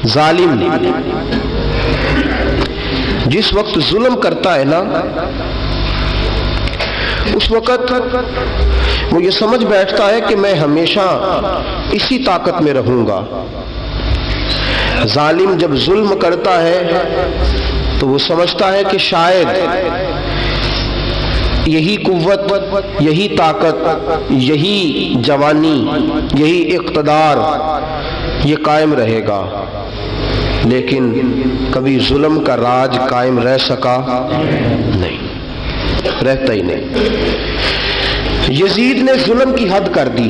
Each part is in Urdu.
ظالم جس وقت ظلم کرتا ہے نا، اس وقت وہ یہ سمجھ بیٹھتا ہے کہ میں ہمیشہ اسی طاقت میں رہوں گا۔ ظالم جب ظلم کرتا ہے تو وہ سمجھتا ہے کہ شاید یہی قوت، یہی طاقت، یہی جوانی، یہی اقتدار یہ قائم رہے گا، لیکن کبھی ظلم کا راج قائم رہ سکا نہیں، رہتا ہی نہیں۔ یزید نے ظلم کی حد کر دی،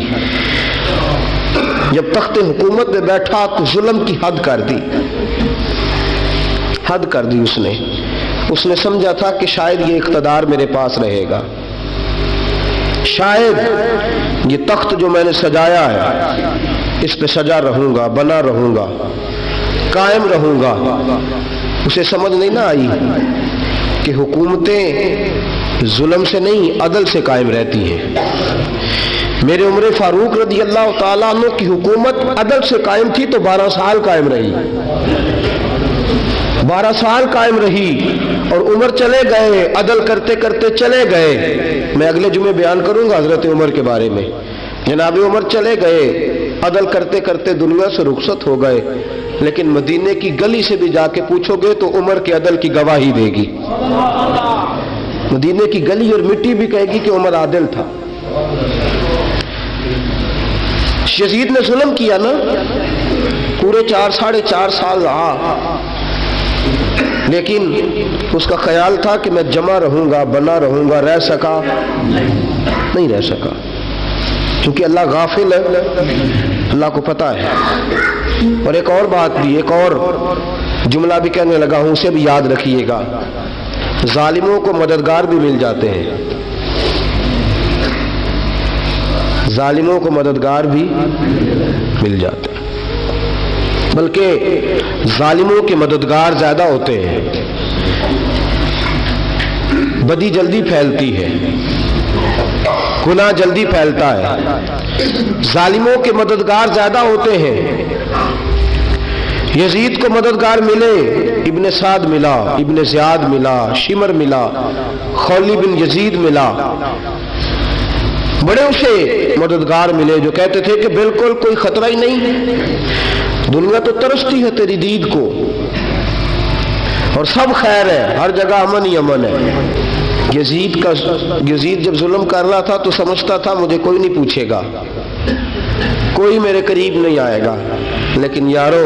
جب تخت حکومت میں بیٹھا تو ظلم کی حد کر دی، حد کر دی اس نے سمجھا تھا کہ شاید یہ اقتدار میرے پاس رہے گا، شاید یہ تخت جو میں نے سجایا ہے اس پہ سجا رہوں گا، بنا رہوں گا، قائم رہوں گا۔ اسے سمجھ نہیں نہ آئی کہ حکومتیں ظلم سے نہیں عدل سے قائم رہتی ہیں۔ میرے عمر فاروق رضی اللہ تعالیٰ عنہ کی حکومت عدل سے قائم تھی تو 12 سال قائم رہی، 12 سال قائم رہی، اور عمر چلے گئے، عدل کرتے کرتے چلے گئے۔ میں اگلے جمعے بیان کروں گا حضرت عمر کے بارے میں۔ جناب عمر چلے گئے، عدل کرتے کرتے دنیا سے رخصت ہو گئے، لیکن مدینے کی گلی سے بھی جا کے پوچھو گے تو عمر کے عدل کی گواہی دے گی۔ مدینے کی گلی اور مٹی بھی کہے گی کہ عمر عادل تھا۔ یزید نے ظلم کیا نا، پورے 4.5 سال رہا، لیکن اس کا خیال تھا کہ میں جمع رہوں گا، بنا رہوں گا، رہ سکا نہیں، رہ سکا، کیونکہ اللہ غافل ہے، اللہ کو پتہ ہے۔ اور ایک اور بات بھی، ایک اور جملہ بھی کہنے لگا ہوں، اسے بھی یاد رکھیے گا، ظالموں کو مددگار بھی مل جاتے ہیں، ظالموں کو مددگار بھی مل جاتے ہیں، بلکہ ظالموں کے مددگار زیادہ ہوتے ہیں، بدی جلدی پھیلتی ہے، گناہ جلدی پھیلتا ہے، ظالموں کے مددگار زیادہ ہوتے ہیں۔ یزید کو مددگار ملے، ابن سعد ملا، ابن زیاد ملا، شمر ملا، خولی بن یزید ملا، بڑے اسے مددگار ملے جو کہتے تھے کہ بالکل کوئی خطرہ ہی نہیں، دنیا تو ترستی ہے تیری دید کو، اور سب خیر ہے، ہر جگہ امن ہی امن ہے۔ یزید جب ظلم کر رہا تھا تو سمجھتا تھا مجھے کوئی نہیں پوچھے گا، کوئی میرے قریب نہیں آئے گا، لیکن یارو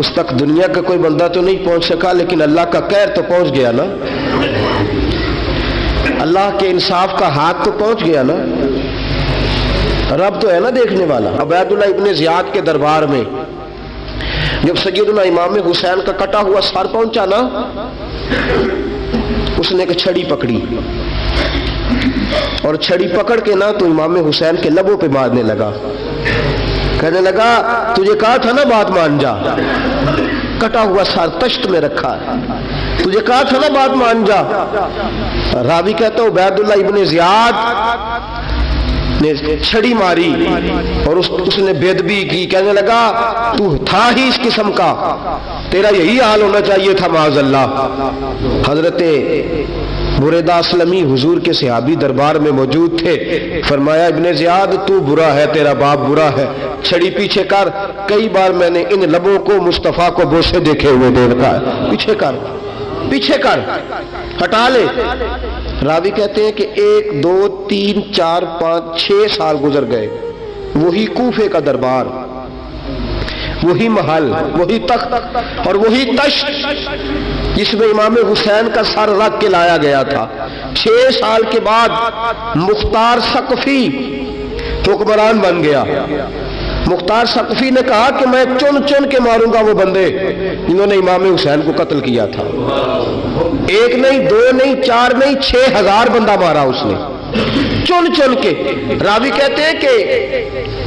اس تک دنیا کا کوئی بندہ تو نہیں پہنچ سکا، لیکن اللہ کا قہر تو پہنچ گیا نا، اللہ کے انصاف کا ہاتھ تو پہنچ گیا نا، رب تو ہے نا دیکھنے والا۔ عبید اللہ ابن زیاد کے دربار میں جب سیدنا امام حسین کا کٹا ہوا سر پہنچا نا، اس نے ایک چھڑی پکڑی، اور چھڑی پکڑ کے نا تو امام حسین کے لبوں پہ مارنے لگا، کہنے لگا تجھے کہا تھا نا بات مان جا، کٹا ہوا سر تشت میں رکھا ہے، تجھے کہا تھا نا بات مان جا۔ راوی کہتا ہے عبید اللہ ابن زیاد نے چھڑی ماری اور اس نے بے ادبی کی، کہنے لگا تو تھا ہی اس قسم کا، تیرا یہی حال ہونا چاہیے تھا معاذ اللہ۔ حضرت بریدہ اسلمی حضور کے صحابی دربار میں موجود تھے، فرمایا ابن زیاد تو برا ہے، تیرا باپ برا ہے، چھڑی پیچھے کر، کئی بار میں نے ان لبوں کو مصطفیٰ کو بوسے دیکھے ہوئے دیکھا ہے، پیچھے کر، پیچھے کر، ہٹا لے۔ راوی کہتے ہیں کہ 1 2 3 4 5 6 سال گزر گئے، وہی کوفے کا دربار، وہی محل، وہی تخت اور وہی تشت جس میں امام حسین کا سر رکھ کے لایا گیا تھا۔ 6 سال کے بعد مختار ثقفی حکمران بن گیا۔ مختار ثقفی نے کہا کہ میں چن چن کے ماروں گا وہ بندے جنہوں نے امام حسین کو قتل کیا تھا، 1 نہیں 2 نہیں 4 نہیں 6000 بندہ مارا اس نے، چن چن کے۔ راوی کہتے ہیں کہ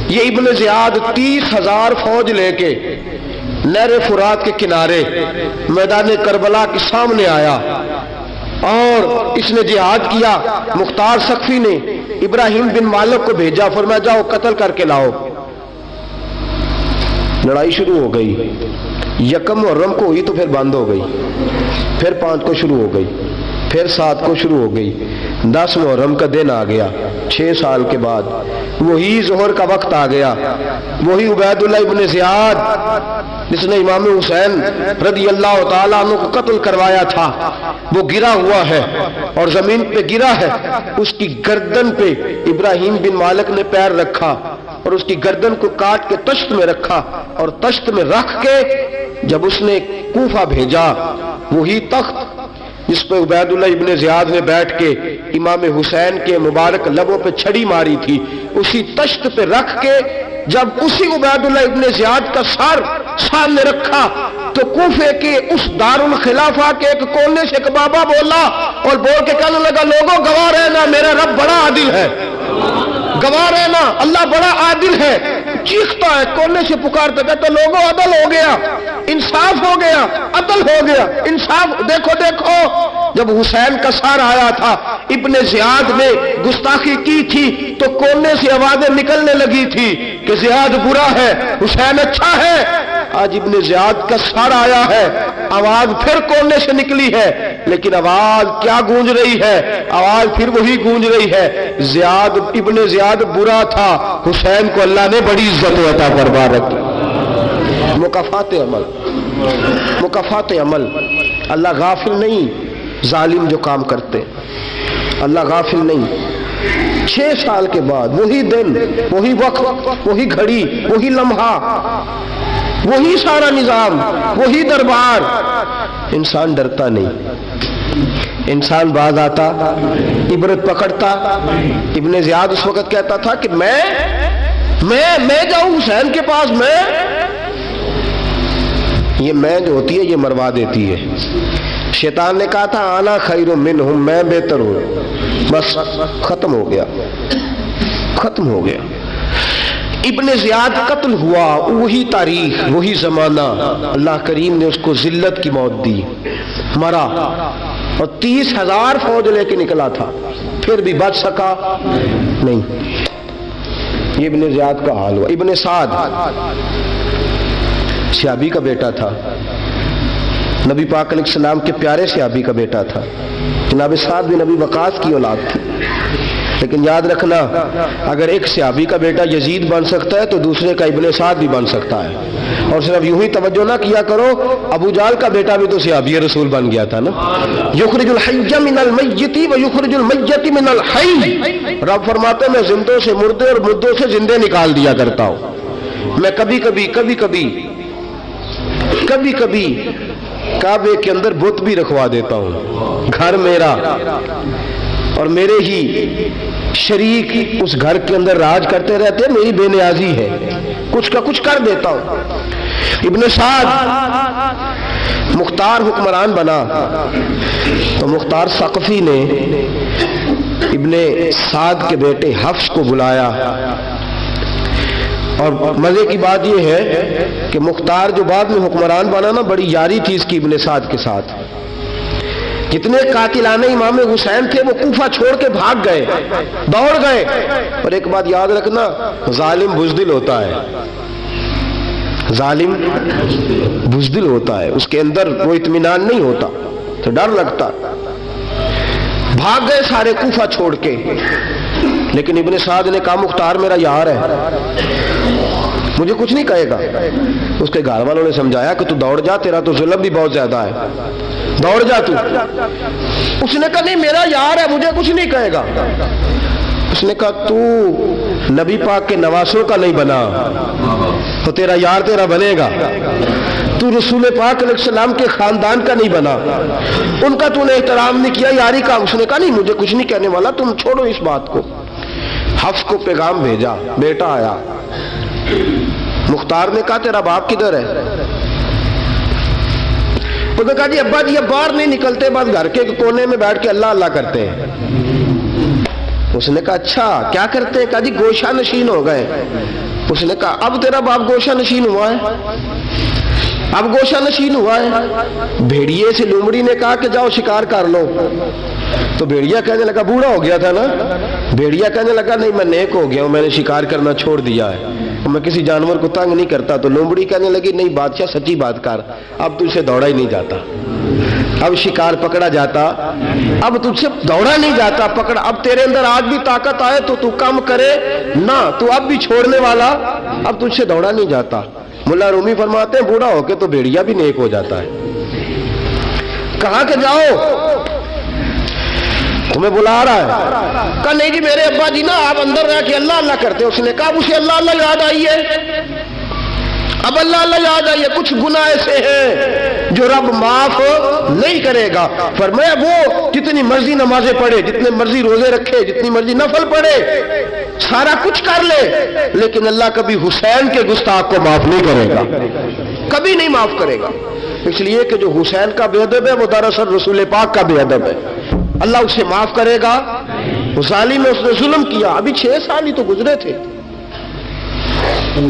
یہ ابن زیاد 30,000 فوج لے کے نہر فرات کے کنارے میدان کربلا کے سامنے آیا اور اس نے جہاد کیا۔ مختار ثقفی نے ابراہیم بن مالک کو بھیجا، فرمایا جاؤ قتل کر کے لاؤ۔ لڑائی شروع ہو گئی، یکم محرم کو ہوئی تو پھر بند ہو گئی، پھر 5 کو شروع ہو گئی، پھر 7 کو شروع ہو گئی، 10 محرم کا دن آ گیا 6 سال کے بعد، وہی ظہر کا وقت آ گیا، وہی عبید اللہ ابن زیاد جس نے امام حسین رضی اللہ تعالیٰ عنہ کو قتل کروایا تھا، وہ گرا ہوا ہے اور زمین پہ گرا ہے، اس کی گردن پہ ابراہیم بن مالک نے پیر رکھا اور اس کی گردن کو کاٹ کے تشت میں رکھا، اور تشت میں رکھ کے جب اس نے کوفہ بھیجا، وہی تخت جس پہ عبید اللہ ابن زیاد نے بیٹھ کے امام حسین کے مبارک لبوں پہ چھڑی ماری تھی، اسی تشت پہ رکھ کے جب اسی عبید اللہ ابن زیاد کا سر سامنے رکھا تو کوفے کے اس دارالخلافہ کے ایک کونے سے ایک بابا بولا اور بول کے کہنے لگا، لوگوں گواہ رہنا میرا رب بڑا عادل ہے، گواہ رہنا اللہ بڑا عادل ہے۔ چیختا ہے کونے سے پکارتا، کہتا لوگوں عدل ہو گیا، انصاف ہو گیا، عدل ہو گیا، انصاف۔ دیکھو دیکھو، جب حسین کا سر آیا تھا، ابن زیاد نے گستاخی کی تھی تو کونے سے آوازیں نکلنے لگی تھی کہ زیاد برا ہے، حسین اچھا ہے۔ آج ابن زیاد کا سر آیا ہے، آواز پھر کونے سے نکلی ہے، لیکن آواز کیا گونج رہی ہے؟ آواز پھر وہی گونج رہی ہے، ابن زیاد برا تھا، حسین کو اللہ نے بڑی عزت عطا فرما رکھی۔ مکافات عمل، مکافات عمل، اللہ غافل نہیں ظالم جو کام کرتے، اللہ غافل نہیں۔ 6 سال کے بعد وہی دن، وہی وقت، وہی گھڑی، وہی لمحہ، وہی سارا نظام، وہی دربار، انسان ڈرتا نہیں، انسان باز آتا، عبرت پکڑتا۔ ابن زیاد اس وقت کہتا تھا کہ میں جاؤں حسین کے پاس، یہ میں جو ہوتی ہے یہ مروا دیتی ہے۔ شیطان نے کہا تھا انا خیر منہم، میں بہتر ہوں، بس ختم ہو گیا، ختم ہو گیا۔ ابن زیاد قتل ہوا، وہی تاریخ، وہی زمانہ، اللہ کریم نے اس کو ذلت کی موت دی، مرا، اور 30,000 فوج لے کے نکلا تھا، پھر بھی بچ سکا نہیں۔ یہ ابن زیاد کا حال ہوا۔ ابن سعد صحابی کا بیٹا تھا، نبی پاک علیہ السلام کے پیارے صحابی کا بیٹا تھا، جناب سعد بن نبی وقاص کی اولاد تھی۔ لیکن یاد رکھنا، اگر ایک صحابی کا بیٹا یزید بن سکتا ہے تو دوسرے کا ابن سعد بھی بن سکتا ہے۔ اور صرف یوں ہی توجہ نہ کیا کرو، ابو جہل کا بیٹا بھی تو صحابی رسول بن گیا تھا نا۔ یخرج الحی من المیت ویخرج المیت من الحی، رب فرماتے ہیں میں زندوں سے مردے اور مردوں سے زندے نکال دیا کرتا ہوں۔ میں کبھی کبھی کعبے کے اندر بت بھی رکھوا دیتا ہوں، گھر میرا اور میرے ہی شریک اس گھر کے اندر راج کرتے رہتے ہیں، میری بے نیازی ہے، کچھ کا کچھ کر دیتا ہوں۔ ابن سعد مختار حکمران بنا تو مختار ثقفی نے ابن سعد کے بیٹے حفص کو بلایا، اور مزے کی بات یہ ہے کہ مختار جو بعد میں حکمران بنا نا، بڑی یاری تھی اس کی ابن سعد کے ساتھ۔ جتنے قاتلان امام حسین تھے وہ کوفہ چھوڑ کے بھاگ گئے، دوڑ گئے۔ اور ایک بات یاد رکھنا، ظالم بزدل ہوتا ہے، ظالم بزدل ہوتا ہے، اس کے اندر وہ اطمینان نہیں ہوتا، تو ڈر لگتا۔ بھاگ گئے سارے کوفہ چھوڑ کے، لیکن ابن سعد نے کہا مختار میرا یار ہے، مجھے کچھ نہیں کہے گا۔ اس کے گھر والوں نے سمجھایا کہ تو دوڑ جا، تیرا تو ظلم بھی بہت زیادہ ہے، دوڑ جا تو۔ اس نے کہا نہیں میرا یار ہے، مجھے کچھ نہیں کہے گا۔ اس نے کہا تو نبی پاک کے نواسوں کا نہیں بنا تو تیرا یار تیرا بنے گا، تو رسول پاک علیہ السلام کے خاندان کا نہیں بنا، ان کا تو نے احترام نہیں کیا، یاری کا۔ اس نے کہا نہیں مجھے کچھ نہیں کہنے والا، تم چھوڑو اس بات کو۔ حفص کو پیغام بھیجا، بیٹا آیا۔ مختار نے کہا تیرا باپ کدھر ہے؟ اس نے کہا جی ابا جی اب باہر نہیں نکلتے، بس گھر کے کونے میں بیٹھ کے اللہ اللہ کرتے ہیں۔ اس نے کہا اچھا کیا کرتے ہیں؟ کہا جی گوشہ نشین ہو گئے۔ اس نے کہا اب تیرا باپ گوشہ نشین ہوا ہے؟ اب گوشہ نشین ہوا ہے؟ بھیڑیے سے لومڑی نے کہا کہ جاؤ شکار کر لو، تو بھیڑیا کہنے لگا بوڑھا ہو گیا تھا نا، بھیڑیا کہنے لگا نہیں میں نیک ہو گیا ہوں، میں نے شکار کرنا چھوڑ دیا ہے۔ میں کسی جانور کو تنگ نہیں کرتا، تو لومڑی کہنے لگی نہیں بادشاہ سچی بات کر، اب تجھ سے دوڑا ہی نہیں جاتا، اب شکار پکڑا جاتا، اب تجھ سے دوڑا نہیں جاتا، پکڑا، اب تیرے اندر آج بھی طاقت آئے تو تو کم کرے نہ، تو اب بھی چھوڑنے والا، اب تجھ سے دوڑا نہیں جاتا۔ ملا رومی فرماتے ہیں بوڑھا ہو کے تو بھیڑیا بھی نیک ہو جاتا ہے۔ کہاں کہ جاؤ، تمہیں بلا رہا ہے۔ کہا نہیں جی میرے ابا جی نا آپ اندر رہ کے اللہ اللہ کرتے۔ اس نے کہا اسے اللہ اللہ یاد آئی ہے، اب اللہ اللہ یاد آئی ہے، کچھ گناہ ایسے ہیں جو رب معاف نہیں کرے گا۔ فرمایا وہ جتنی مرضی نمازیں پڑھے، جتنے مرضی روزے رکھے، جتنی مرضی نفل پڑھے، سارا کچھ کر لے، لیکن اللہ کبھی حسین کے گستاخ کو معاف نہیں کرے گا، کبھی نہیں معاف کرے گا۔ اس لیے کہ جو حسین کا بے ادب ہے وہ دراصل رسول پاک کا بے ادب ہے، اللہ اسے معاف کرے گا؟ ظالم میں اس نے ظلم کیا، ابھی 6 سال ہی تو گزرے تھے،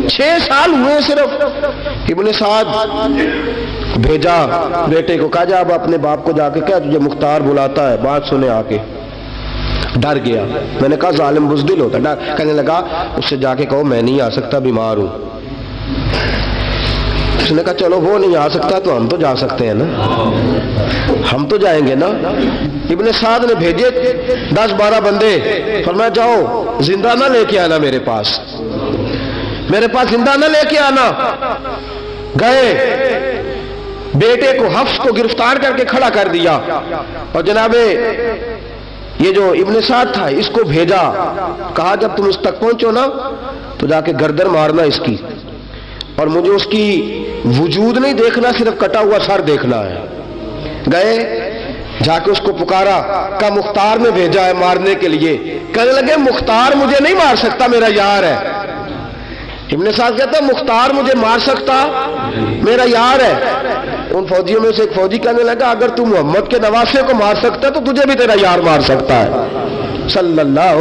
6 سال ہوئے صرف۔ ابن سعد بھیجا بیٹے کو، کہا جا اب اپنے باپ کو جا کے کہا تجھے مختار بلاتا ہے، بات سنے آ کے۔ ڈر گیا، میں نے کہا ظالم بزدل ہوتا ہے، کہنے لگا اس سے جا کے کہو میں نہیں آ سکتا، بیمار ہوں۔ اس نے کہا چلو وہ نہیں آ سکتا تو ہم تو جا سکتے ہیں نا، ہم تو جائیں گے نا۔ ابن سعد نے بھیجے 10-12 بندے، فرمایا جاؤ زندہ نہ لے کے آنا، میرے پاس زندہ نہ لے کے آنا۔ گئے، بیٹے کو حفص کو گرفتار کر کے کھڑا کر دیا، اور جناب یہ جو ابن سعد تھا اس کو بھیجا، کہا جب تم اس تک پہنچو نا تو جا کے گردن مارنا اس کی، اور مجھے اس کی وجود نہیں دیکھنا، صرف کٹا ہوا سر دیکھنا ہے۔ گئے، جا کے اس کو پکارا، کہا مختار نے بھیجا ہے مارنے کے لیے۔ کہنے لگے مختار مجھے نہیں مار سکتا، میرا یار ہے۔ ابن سعد کہتا ہے مختار مجھے مار سکتا، میرا یار ہے۔ ان فوجیوں میں سے ایک فوجی کہنے لگا اگر تو محمد کے نواسے کو مار سکتا ہے تو تجھے بھی تیرا یار مار سکتا ہے صلی اللہ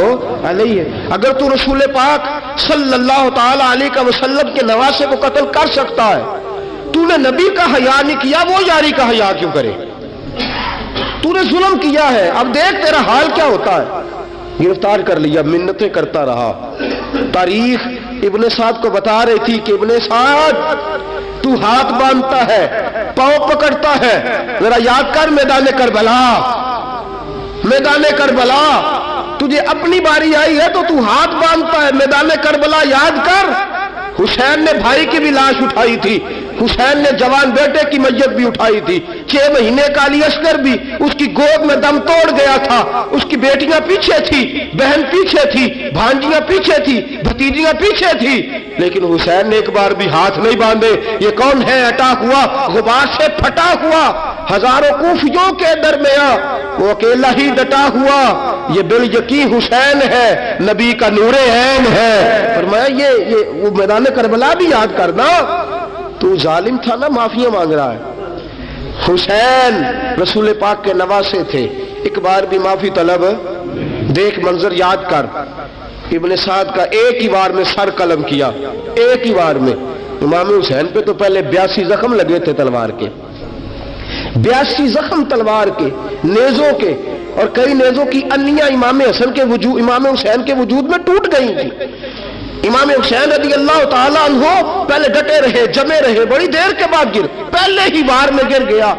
علیہ۔ اگر تو رسول پاک صلی اللہ تعالی علیہ وسلم کے نواسے کو قتل کر سکتا ہے، تو نے نبی کا حیا نہیں کیا، وہ یاری کا حیا کیوں کرے؟ تو نے ظلم کیا ہے، اب دیکھ تیرا حال کیا ہوتا ہے۔ گرفتار کر لیا، منتیں کرتا رہا۔ تاریخ ابن سعد کو بتا رہی تھی کہ ابن سعد تو ہاتھ باندھتا ہے، پاؤں پکڑتا ہے، ذرا یاد کر میدان کربلا، میدان کربلا تجھے اپنی باری آئی ہے تو تو ہاتھ باندھتا ہے، میدان کربلا یاد کر۔ حسین نے بھائی کی بھی لاش اٹھائی تھی، حسین نے جوان بیٹے کی میت بھی اٹھائی تھی، 6 مہینے کا علی اصغر بھی اس کی گود میں دم توڑ گیا تھا، اس کی بیٹیاں پیچھے تھی، بہن پیچھے تھی، بھانجیاں پیچھے تھی، بھتیجیاں پیچھے تھی، لیکن حسین نے ایک بار بھی ہاتھ نہیں باندھے۔ یہ کون ہے اٹا ہوا، غبار سے پھٹا ہوا، ہزاروں کوفیوں کے درمیان وہ اکیلا ہی ڈٹا ہوا، یہ بال یقین حسین ہے، نبی کا نور عین ہے۔ فرمایا یہ وہ میدان کربلا بھی یاد کرنا، تو ظالم تھا نا، معافیاں مانگ رہا ہے۔ حسین رسول پاک کے نواسے تھے، ایک بار بھی معافی طلب، دیکھ منظر یاد کر۔ ابن سعد کا ایک ہی بار میں سر قلم کیا، ایک ہی بار میں۔ امام حسین پہ تو پہلے 82 زخم لگے تھے تلوار کے، 82 زخم تلوار کے، نیزوں کے، اور کئی نیزوں کی انیاں امام حسین کے وجود میں ٹوٹ گئی تھی۔ امام حسین رضی اللہ تعالیٰ عنہ پہلے ڈٹے رہے، جمے رہے، بڑی دیر کے بعد پہلے ہی بار میں گر گیا۔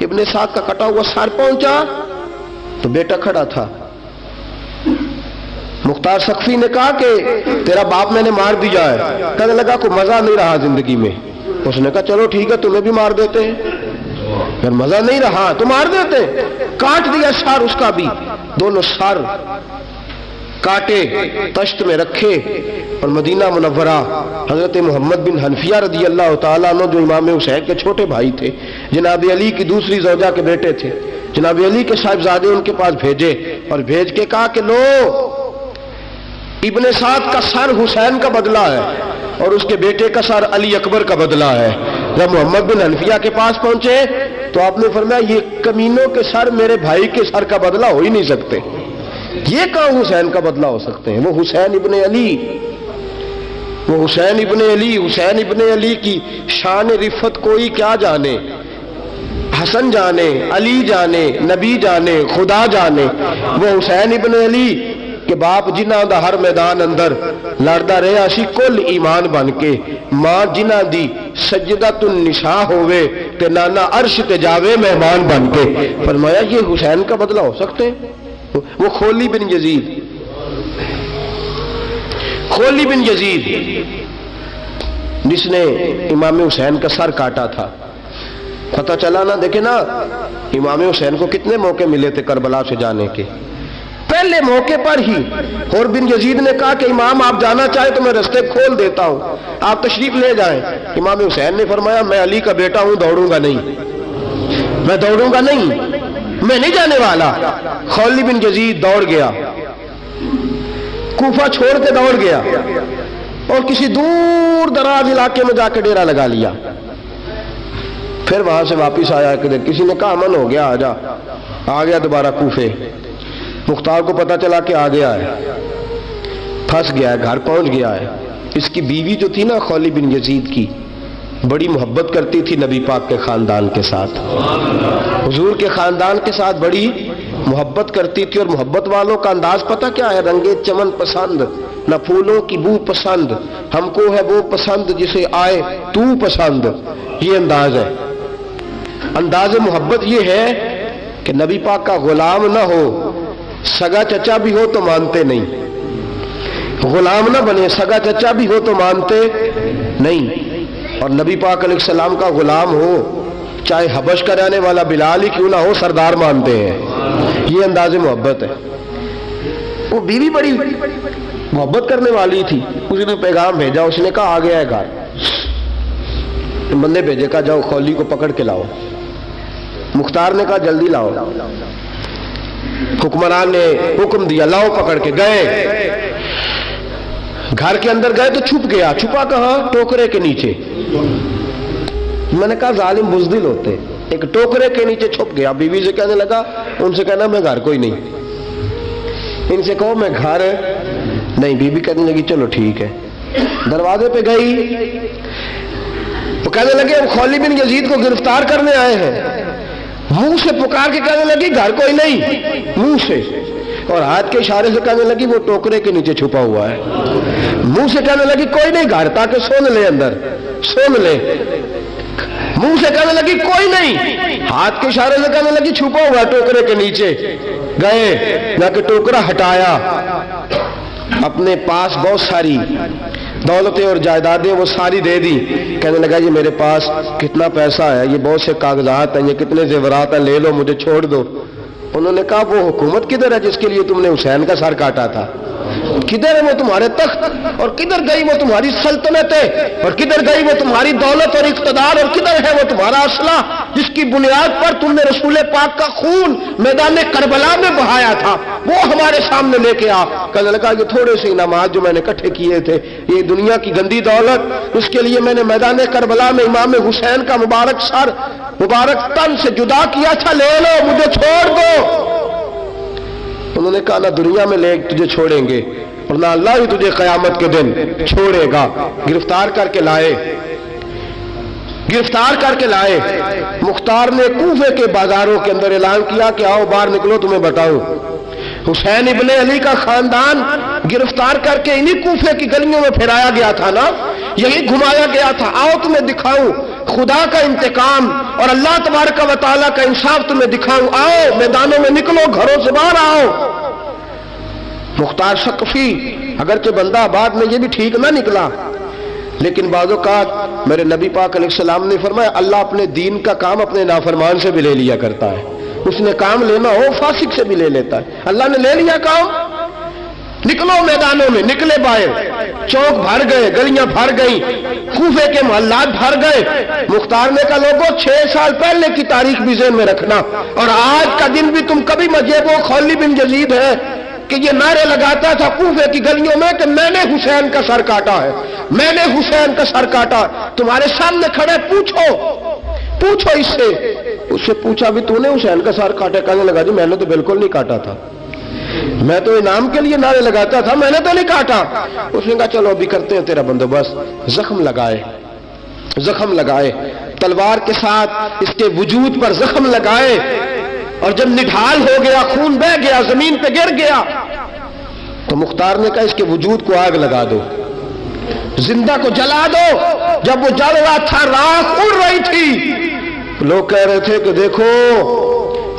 ابن سعد کا کٹا ہوا سر پہنچا تو بیٹا کھڑا تھا۔ مختار سقفی نے کہا کہ تیرا باپ میں نے مار دیا ہے۔ کہنے لگا کوئی مزہ نہیں رہا زندگی میں۔ اس نے کہا چلو ٹھیک ہے تمہیں بھی مار دیتے ہیں، اگر مزہ نہیں رہا تو مار دیتے۔ کاٹ دیا سر اس کا بھی، دونوں سر کاٹے، تشت میں رکھے، اور مدینہ منورہ حضرت محمد بن حنفیہ رضی اللہ تعالیٰ عنہ جو امام حسین کے چھوٹے بھائی تھے، جناب علی کی دوسری زوجہ کے بیٹے تھے، جناب علی کے صاحبزادے ان کے پاس بھیجے، اور بھیج کے کہا کہ لو ابن سعد کا سر حسین کا بدلہ ہے اور اس کے بیٹے کا سر علی اکبر کا بدلہ ہے۔ جب محمد بن حنفیہ کے پاس پہنچے تو آپ نے فرمایا یہ کمینوں کے سر میرے بھائی کے سر کا بدلہ ہو ہی نہیں سکتے، یہ کہاں حسین کا بدلہ ہو سکتے ہیں؟ وہ حسین ابن علی، وہ حسین ابن علی، حسین ابن علی کی شان رفت کوئی کیا جانے، حسن جانے، علی جانے، نبی جانے، خدا جانے۔ وہ حسین ابن علی کہ باپ جنہاں دا ہر میدان اندر لڑدا رہا سی کل ایمان بن کے، ماں جنہاں دی سجدۃ النساء ہوئے تے نانا عرش تے جاوے مہمان بن کے۔ فرمایا یہ حسین کا بدلہ ہو سکتے ہیں؟ وہ خولی بن یزید، خولی بن یزید جس نے امام حسین کا سر کاٹا تھا، پتہ چلا نا، دیکھیں نا امام حسین کو کتنے موقع ملے تھے کربلا سے جانے کے، پہلے موقع پر ہی اور بن یزید نے کہا کہ امام آپ جانا چاہے تو میں رستے کھول دیتا ہوں، آپ تشریف لے جائیں۔ امام حسین نے فرمایا میں علی کا بیٹا ہوں، دوڑوں گا نہیں، میں دوڑوں گا نہیں، میں نہیں جانے والا۔ خولی بن یزید دوڑ گیا، کوفہ چھوڑ کے دوڑ گیا اور کسی دور دراز علاقے میں جا کے ڈیرا لگا لیا۔ پھر وہاں سے واپس آیا کہ کسی نے کہا امن ہو گیا، آجا، آ گیا دوبارہ کوفے۔ مختار کو پتا چلا کہ آ گیا ہے، پھنس گیا ہے، گھر پہنچ گیا ہے۔ اس کی بیوی جو تھی نا خولی بن یزید کی، بڑی محبت کرتی تھی نبی پاک کے خاندان کے ساتھ، حضور کے خاندان کے ساتھ بڑی محبت کرتی تھی، اور محبت والوں کا انداز پتہ کیا ہے؟ رنگے چمن پسند، نہ پھولوں کی بو پسند، ہم کو ہے وہ پسند جسے آئے تو پسند۔ یہ انداز ہے، انداز محبت یہ ہے کہ نبی پاک کا غلام نہ ہو، سگا چچا بھی ہو تو مانتے نہیں، غلام نہ بنے، سگا چچا بھی ہو تو مانتے نہیں، اور نبی پاک علیہ السلام کا غلام ہو، چاہے حبش کا رہنے والا بلال ہی کیوں نہ ہو، سردار مانتے ہیں۔ یہ انداز محبت ہے۔ وہ بیوی بڑی محبت کرنے والی تھی، اس نے پیغام بھیجا، اس نے کہا آ گیا ہے گھر، بندے بھیجے، کہا جاؤ خولی کو پکڑ کے لاؤ۔ مختار نے کہا جلدی لاؤ، حکمران نے حکم دیا لاؤ، پکڑ کے گئے، گھر کے اندر گئے تو چھپ گیا۔ چھپا کہاں؟ ٹوکرے کے نیچے۔ میں نے کہا ظالم بزدل ہوتے، ایک ٹوکرے کے نیچے چھپ گیا۔ بیوی سے کہنے لگا، ان سے کہنا میں گھر کوئی نہیں، ان سے کہو میں گھر نہیں۔ بیوی کہنے لگی چلو ٹھیک ہے۔ دروازے پہ گئی، وہ کہنے لگے ہم خولی بن یزید کو گرفتار کرنے آئے ہیں۔ منہ سے پکار کے کہنے لگی گھر کوئی نہیں، منہ سے، اور ہاتھ کے اشارے سے کہنے لگی وہ ٹوکرے کے نیچے چھپا ہوا ہے۔ منہ سے کہنے لگی کوئی نہیں گھر، تاکہ سن لے، اندر سن لے۔ منہ سے کہنے لگی کوئی نہیں، ہاتھ کے اشارے سے کہنے لگی چھپا ہوا ٹوکرے کے نیچے۔ گئے، جا کے ٹوکرا ہٹایا، اپنے پاس بہت ساری دولتیں اور جائیدادیں وہ ساری دے دی۔ کہنے لگا یہ میرے پاس کتنا پیسہ ہے، یہ بہت سے کاغذات ہیں، یہ کتنے زیورات ہیں، لے لو، مجھے چھوڑ دو۔ انہوں نے کہا وہ حکومت کدھر ہے جس کے لیے تم نے حسین کا سر کاٹا تھا؟ کدھر ہے وہ تمہارے تخت، اور کدھر گئی وہ تمہاری سلطنتیں، اور کدھر گئی وہ تمہاری دولت اور اقتدار، اور کدھر ہے وہ تمہارا اسلحہ جس کی بنیاد پر تم نے رسول پاک کا خون میدان کربلا میں بہایا تھا؟ وہ ہمارے سامنے لے کے آ۔ کہنے لگا یہ تھوڑے سے انعامات جو میں نے اکٹھے کیے تھے، یہ دنیا کی گندی دولت، اس کے لیے میں نے میدان کربلا میں امام حسین کا مبارک سر مبارک تن سے جدا کیا تھا، لے لو، مجھے چھوڑ دو۔ انہوں نے کہا نہ دنیا میں لے تجھے چھوڑیں گے، اور نہ اللہ ہی تجھے قیامت کے دن چھوڑے گا۔ گرفتار کر کے لائے، گرفتار کر کے لائے۔ مختار نے کوفے کے بازاروں کے اندر اعلان کیا کہ آؤ باہر نکلو، تمہیں بتاؤں حسین ابن علی کا خاندان گرفتار کر کے انہی کوفے کی گلیوں میں پھرایا گیا تھا نا، یہی گھمایا گیا تھا، آؤ تمہیں دکھاؤں خدا کا انتقام اور اللہ تبارک و تعالیٰ کا انصاف تمہیں دکھاؤں، آؤ میدانوں میں نکلو، گھروں سے باہر آؤ۔ مختار ثقفی اگرچہ بندہ آباد میں یہ بھی ٹھیک نہ نکلا، لیکن بعض اوقات میرے نبی پاک علیہ السلام نے فرمایا اللہ اپنے دین کا کام اپنے نافرمان سے بھی لے لیا کرتا ہے، اس نے کام لینا ہو فاسق سے بھی لے لیتا ہے۔ اللہ نے لے لیا کام، نکلو میدانوں میں، نکلے باہر، چوک بھر گئے، گلیاں بھر گئیں، کوفے کے محلات بھر گئے۔ مختار نے کہا لوگوں 6 سال پہلے کی تاریخ بھی ذہن میں رکھنا، اور آج کا دن بھی تم کبھی مجھے وہ خولی بن یزید ہے کہ یہ نعرے لگاتا تھا کوفے کی گلیوں میں کہ میں نے حسین کا سر کاٹا ہے، میں نے حسین کا سر کاٹا۔ تمہارے سامنے کھڑے، پوچھو اس سے پوچھا بھی تو نے حسین کا سر کاٹا؟ کہنے لگا جی میں نے تو بالکل نہیں کاٹا تھا، میں تو انعام کے لیے نعرے لگاتا تھا، میں نے تو نہیں کاٹا۔ اس نے کہا چلو ابھی کرتے ہیں تیرا بندوبست۔ زخم لگائے تلوار کے ساتھ، اس کے وجود پر زخم لگائے، اور جب نڈھال ہو گیا، خون بہ گیا، زمین پہ گر گیا، تو مختار نے کہا اس کے وجود کو آگ لگا دو، زندہ کو جلا دو۔ جب وہ جل رہا تھا راکھ اڑ رہی تھی، لوگ کہہ رہے تھے کہ دیکھو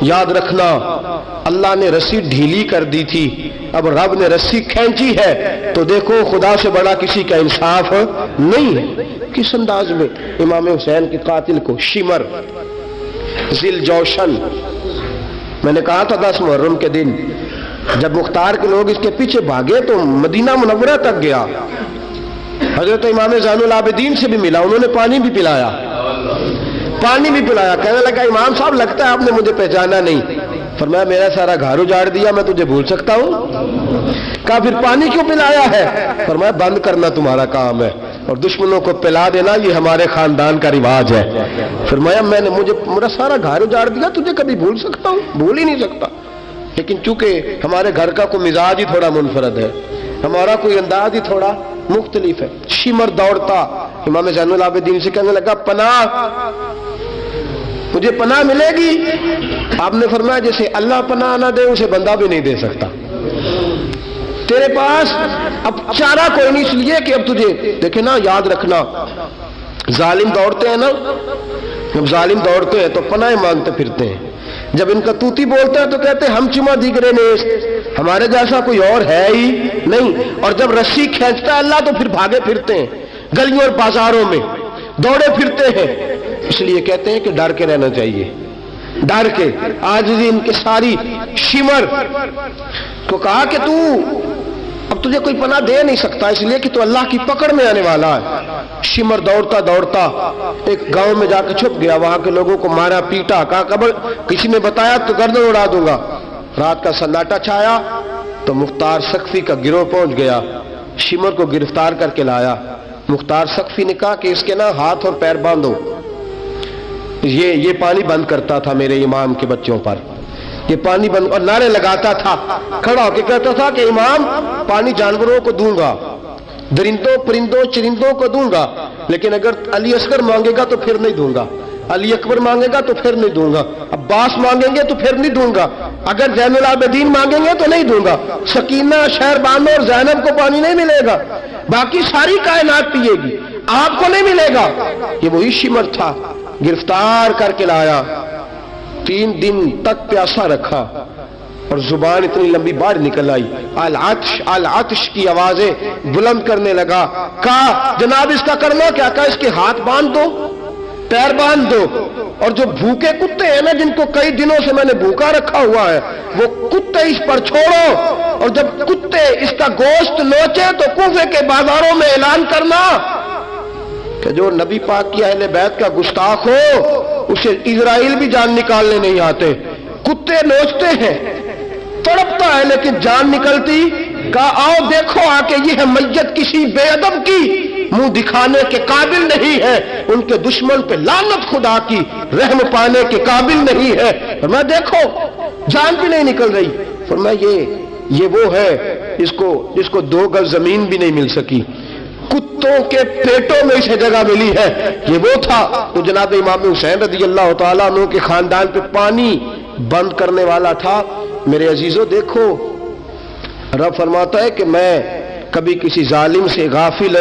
یاد رکھنا اللہ نے رسی ڈھیلی کر دی تھی، اب رب نے رسی کھینچی ہے، تو دیکھو خدا سے بڑا کسی کا انصاف نہیں ہے۔ کس انداز میں امام حسین کے قاتل کو شمر ذل جوشن، میں نے کہا تھا 10 محرم کے دن جب مختار کے لوگ اس کے پیچھے بھاگے تو مدینہ منورہ تک گیا، حضرت امام زین العابدین سے بھی ملا، انہوں نے پانی بھی پلایا، کہنے لگا امام صاحب لگتا ہے آپ نے مجھے پہچانا نہیں۔ فرمایا میرا سارا گھر اجاڑ دیا، میں تجھے بھول سکتا ہوں؟ کہا پھر پانی کیوں پلایا ہے؟ فرمایا بند کرنا تمہارا کام ہے اور دشمنوں کو پلا دینا یہ ہمارے خاندان کا رواج ہے۔ فرمایا میں نے میرا سارا گھر اجاڑ دیا، تجھے کبھی بھول سکتا ہوں؟ بھول ہی نہیں سکتا، لیکن چونکہ ہمارے گھر کا کوئی مزاج ہی تھوڑا منفرد ہے، ہمارا کوئی انداز ہی تھوڑا مختلف ہے۔ شمر دوڑتا امام زین العابدین سے کہنے لگا پناہ، مجھے پناہ ملے گی؟ آپ نے فرمایا جیسے اللہ پناہ نہ دے اسے بندہ بھی نہیں دے سکتا، تیرے پاس اب چارہ کوئی نہیں، اس لیے کہ اب تجھے دیکھے نا، یاد رکھنا ظالم دوڑتے ہیں نا، جب ظالم دوڑتے ہیں تو پناہ مانگتے پھرتے ہیں، جب ان کا توتی بولتا ہے تو کہتے ہیں ہم چما دیگرے نیس، ہمارے جیسا کوئی اور ہے ہی نہیں، اور جب رسی کھینچتا ہے اللہ تو پھر بھاگے پھرتے ہیں گلیوں اور بازاروں میں، دوڑے پھرتے ہیں۔ اس لیے کہتے ہیں کہ ڈر کے رہنا چاہیے، ڈر کے۔ آج ان کے ساری شمر کو کہا کہ تو اب تجھے کوئی پناہ دے نہیں سکتا، اس لیے کہ تو اللہ کی پکڑ میں آنے والا ہے۔ شمر دوڑتا دوڑتا ایک گاؤں میں جا کے چھپ گیا، وہاں کے لوگوں کو مارا پیٹا، کہا قبر کسی نے بتایا تو گردن اڑا دوں گا۔ رات کا سناٹا چھایا تو مختار سقفی کا گروہ پہنچ گیا، شمر کو گرفتار کر کے لایا۔ مختار سقفی نے کہا کہ اس کے نا ہاتھ اور پیر باندھو، یہ پانی بند کرتا تھا میرے امام کے بچوں پر، یہ پانی بند، اور نعرے لگاتا تھا، کھڑا ہو کے کہتا تھا کہ امام پانی جانوروں کو دوں گا، درندوں پرندوں چرندوں کو دوں گا، لیکن اگر علی اصغر مانگے گا تو پھر نہیں دوں گا، علی اکبر مانگے گا تو پھر نہیں دوں گا، عباس مانگیں گے تو پھر نہیں دوں گا، اگر زین العابدین مانگیں گے تو نہیں دوں گا، سکینہ شہربانو اور زینب کو پانی نہیں ملے گا، باقی ساری کائنات پیے گی، آپ کو نہیں ملے گا۔ یہ وہی شمر تھا، گرفتار کر کے لایا، 3 دن تک پیاسا رکھا اور زبان اتنی لمبی باہر نکل آئی، العطش العطش کی آوازیں بلند کرنے لگا۔ کہا جناب اس کا کرنا کیا؟ کہا اس کے ہاتھ باندھ دو، پیر باندھ دو، اور جو بھوکے کتے ہیں نا، جن کو کئی دنوں سے میں نے بھوکا رکھا ہوا ہے، وہ کتے اس پر چھوڑو، اور جب کتے اس کا گوشت نوچے تو کوفے کے بازاروں میں اعلان کرنا کہ جو نبی پاک کی اہل بیت کا گستاخ ہو اسے اسرائیل بھی جان نکالنے نہیں آتے۔ کتے نوچتے ہیں، تڑپتا ہے لیکن جان نکلتی۔ کہا آؤ دیکھو آ کے یہ میت کسی بے ادب کی منہ دکھانے کے قابل نہیں ہے، ان کے دشمن پہ لعنت خدا کی، رحم پانے کے قابل نہیں ہے۔ فرمایا دیکھو جان بھی نہیں نکل رہی۔ فرمایا یہ وہ ہے جس کو 2 گز زمین بھی نہیں مل سکی، کتوں کے پیٹوں میں اسے جگہ ملی ہے، یہ وہ تھا۔ تو جناب امام حسین رضی اللہ تعالیٰ عنہ کے خاندان پہ پانی بند کرنے والا تھا۔ میرے عزیزو دیکھو، رب فرماتا ہے کہ میں کبھی کسی ظالم سے غافل